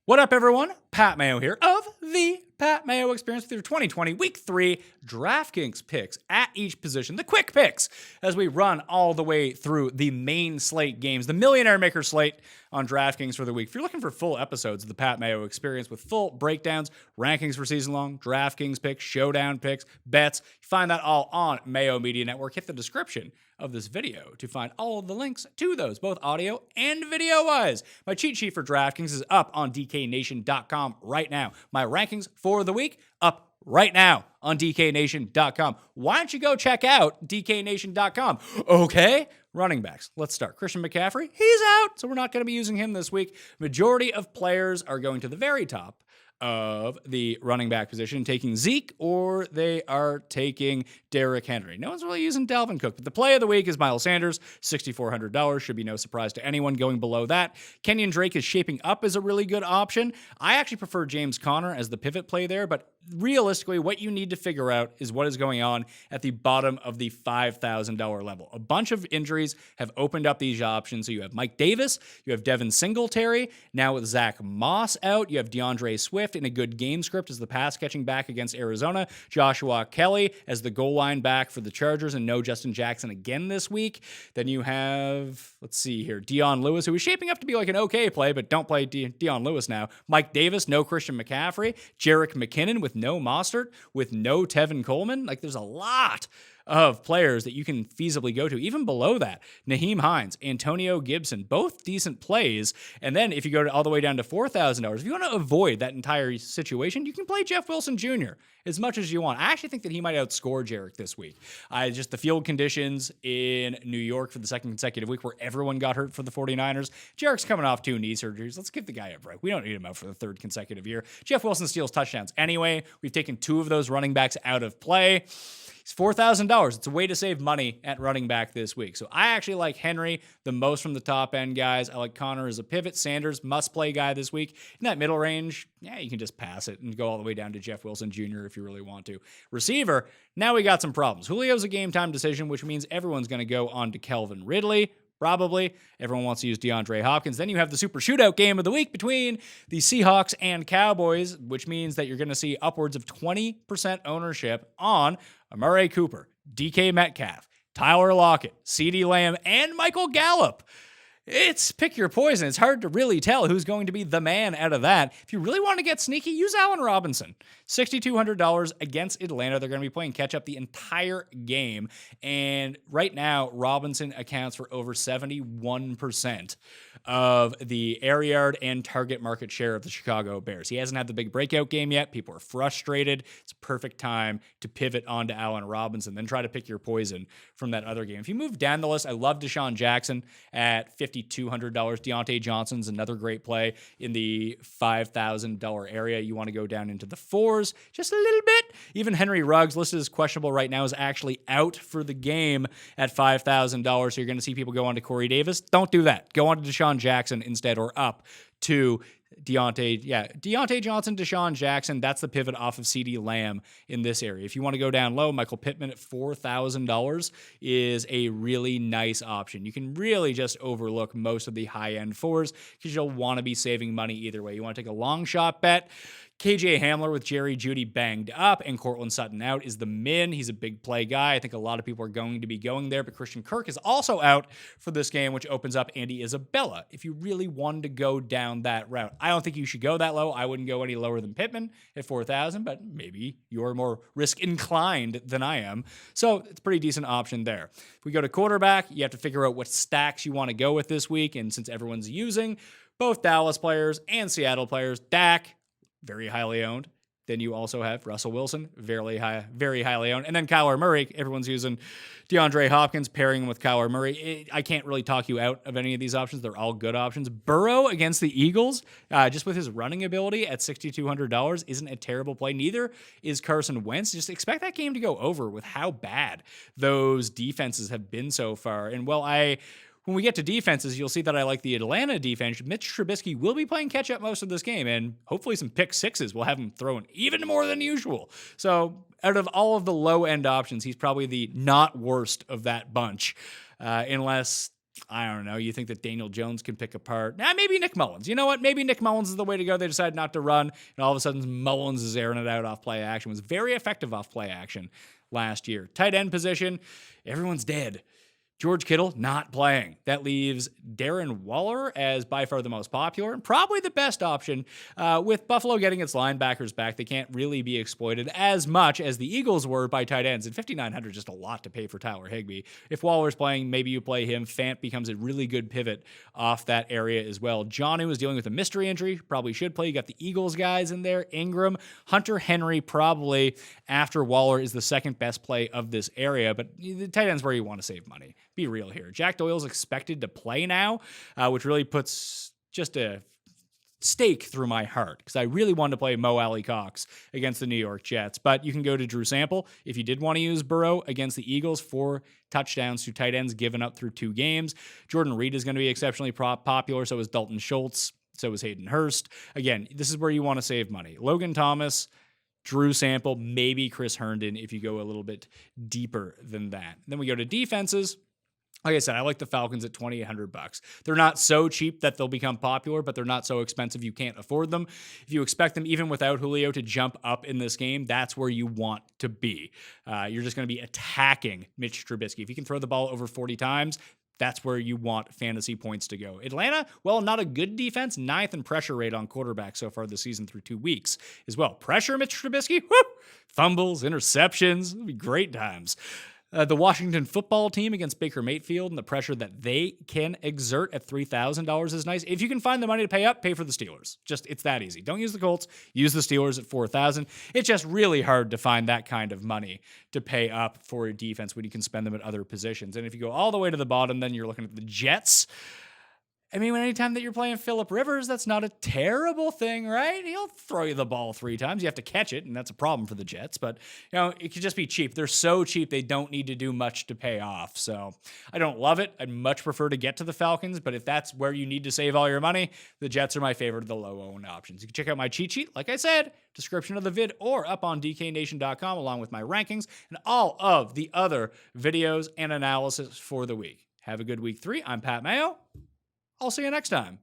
What up, everyone? Pat Mayo here of the Pat Mayo Experience with your 2020 Week 3 DraftKings picks at each position, the quick picks, as we run all the way through the main slate games, the Millionaire Maker slate on DraftKings for the week. If you're looking for full episodes of the Pat Mayo Experience with full breakdowns, rankings for season long, DraftKings picks, showdown picks, bets, you find that all on Mayo Media Network. Hit the description of this video to find all of the links to those, both audio and video-wise. My cheat sheet for DraftKings is up on DKNation.com right now. My rankings for the week up right now on DKNation.com. Why don't you go check out DKNation.com? Okay, running backs. Let's start. Christian McCaffrey, he's out, so we're not going to be using him this week. Majority of players are going to the very top of the running back position, taking Zeke, or they are taking Derrick Henry. No one's really using Dalvin Cook, but the play of the week is Miles Sanders, $6,400. Should be no surprise to anyone going below that. Kenyon Drake is shaping up as a really good option. I actually prefer James Conner as the pivot play there, but realistically, what you need to figure out is what is going on at the bottom of the $5,000 level. A bunch of injuries have opened up these options. So you have Mike Davis, you have Devin Singletary. Now with Zach Moss out, you have DeAndre Swift in a good game script as the pass catching back against Arizona. Joshua Kelly as the goal line back for the Chargers, and no Justin Jackson again this week. Then you have, let's see here, Dion Lewis, who is shaping up to be like an okay play, but don't play Dion Lewis now. Mike Davis, no Christian McCaffrey. Jerick McKinnon with no Mostert, with no Tevin Coleman. Like, there's a lot of players that you can feasibly go to. Even below that, Naheem Hines, Antonio Gibson, both decent plays. And then if you go all the way down to $4,000, if you want to avoid that entire situation, you can play Jeff Wilson Jr. as much as you want. I actually think that he might outscore Jerick this week. Just the field conditions in New York for the second consecutive week where everyone got hurt for the 49ers. Jerick's coming off 2 knee surgeries. Let's give the guy a break. We don't need him out for the 3rd consecutive year. Jeff Wilson steals touchdowns anyway. We've taken 2 of those running backs out of play. It's $4,000. It's a way to save money at running back this week. So I actually like Henry the most from the top end guys. I like Connor as a pivot. Sanders, must play guy this week. In that middle range, yeah, you can just pass it and go all the way down to Jeff Wilson Jr. if you really want to. Receiver, now we got some problems. Julio's a game time decision, which means everyone's going to go on to Calvin Ridley. Probably. Everyone wants to use DeAndre Hopkins. Then you have the super shootout game of the week between the Seahawks and Cowboys, which means that you're going to see upwards of 20% ownership on Amari Cooper, DK Metcalf, Tyler Lockett, CeeDee Lamb, and Michael Gallup. It's pick your poison. It's hard to really tell who's going to be the man out of that. If you really want to get sneaky, use Allen Robinson. $6,200 against Atlanta. They're going to be playing catch up the entire game. And right now, Robinson accounts for over 71% of the air yard and target market share of the Chicago Bears. He hasn't had the big breakout game yet. People are frustrated. It's a perfect time to pivot onto Allen Robinson, then try to pick your poison from that other game. If you move down the list, I love Deshaun Jackson at $5,200. Deontay Johnson's another great play in the $5,000 area. You want to go down into the 4s just a little bit. Even Henry Ruggs, listed as questionable right now, is actually out for the game at $5,000. So you're going to see people go on to Corey Davis. Don't do that. Go on to Deshaun Jackson instead, or up to Deontay Johnson, Deshaun Jackson. That's the pivot off of CeeDee Lamb in this area. If you want to go down low, Michael Pittman at $4,000 is a really nice option. You can really just overlook most of the high-end 4s because you'll want to be saving money either way. You want to take a long shot bet. KJ Hamler with Jerry Jeudy banged up and Cortland Sutton out is the min. He's a big play guy. I think a lot of people are going to be going there, but Christian Kirk is also out for this game, which opens up Andy Isabella. If you really wanted to go down that route, I don't think you should go that low. I wouldn't go any lower than Pittman at $4,000, but maybe you're more risk inclined than I am. So it's a pretty decent option there. If we go to quarterback, you have to figure out what stacks you want to go with this week. And since everyone's using both Dallas players and Seattle players, Dak, very highly owned. Then you also have Russell Wilson, very highly owned. And then Kyler Murray. Everyone's using DeAndre Hopkins, pairing him with Kyler Murray. I can't really talk you out of any of these options. They're all good options. Burrow against the Eagles, just with his running ability at $6,200, isn't a terrible play. Neither is Carson Wentz. Just expect that game to go over with how bad those defenses have been so far. And when we get to defenses, you'll see that I like the Atlanta defense. Mitch Trubisky will be playing catch-up most of this game, and hopefully some pick sixes will have him throwing even more than usual. So out of all of the low-end options, he's probably the not worst of that bunch, unless I don't know. You think that Daniel Jones can pick apart? Maybe Nick Mullins. You know what? Maybe Nick Mullins is the way to go. They decided not to run, and all of a sudden Mullins is airing it out off play action. Was very effective off play action last year. Tight end position, everyone's dead. George Kittle not playing. That leaves Darren Waller as by far the most popular and probably the best option. With Buffalo getting its linebackers back, they can't really be exploited as much as the Eagles were by tight ends. And $5,900 is just a lot to pay for Tyler Higbee. If Waller's playing, maybe you play him. Fant becomes a really good pivot off that area as well. Jonnu is dealing with a mystery injury. Probably should play. You got the Eagles guys in there. Ingram, Hunter Henry probably after Waller is the second best play of this area. But the tight end's where you want to save money. Be real here. Jack Doyle's expected to play now, which really puts just a stake through my heart because I really wanted to play Mo Alley Cox against the New York Jets. But you can go to Drew Sample if you did want to use Burrow against the Eagles. 4 touchdowns to tight ends given up through 2 games. Jordan Reed is going to be exceptionally popular. So is Dalton Schultz. So is Hayden Hurst. Again, this is where you want to save money. Logan Thomas, Drew Sample, maybe Chris Herndon if you go a little bit deeper than that. Then we go to defenses. Like I said, I like the Falcons at $2,800. They're not so cheap that they'll become popular, but they're not so expensive you can't afford them. If you expect them, even without Julio, to jump up in this game, that's where you want to be. You're just going to be attacking Mitch Trubisky. If you can throw the ball over 40 times, that's where you want fantasy points to go. Atlanta, well, not a good defense. 9th in pressure rate on quarterback so far this season through 2 weeks as well. Pressure Mitch Trubisky, whoo! Fumbles, interceptions, it'll be great times. The Washington football team against Baker Mayfield and the pressure that they can exert at $3,000 is nice. If you can find the money to pay up, pay for the Steelers. Just, it's that easy. Don't use the Colts. Use the Steelers at $4,000. It's just really hard to find that kind of money to pay up for a defense when you can spend them at other positions. And if you go all the way to the bottom, then you're looking at the Jets. I mean, anytime that you're playing PHILLIP Rivers, that's not a terrible thing, right? He'll throw you the ball 3 times. You have to catch it, and that's a problem for the Jets. But, you know, it could just be cheap. They're so cheap, they don't need to do much to pay off. So I don't love it. I'd much prefer to get to the Falcons. But if that's where you need to save all your money, the Jets are my favorite of the low-owned options. You can check out my cheat sheet, like I said, description of the vid, or up on DKNation.com, along with my rankings and all of the other videos and analysis for the week. Have a good week 3. I'm Pat Mayo. I'll see you next time.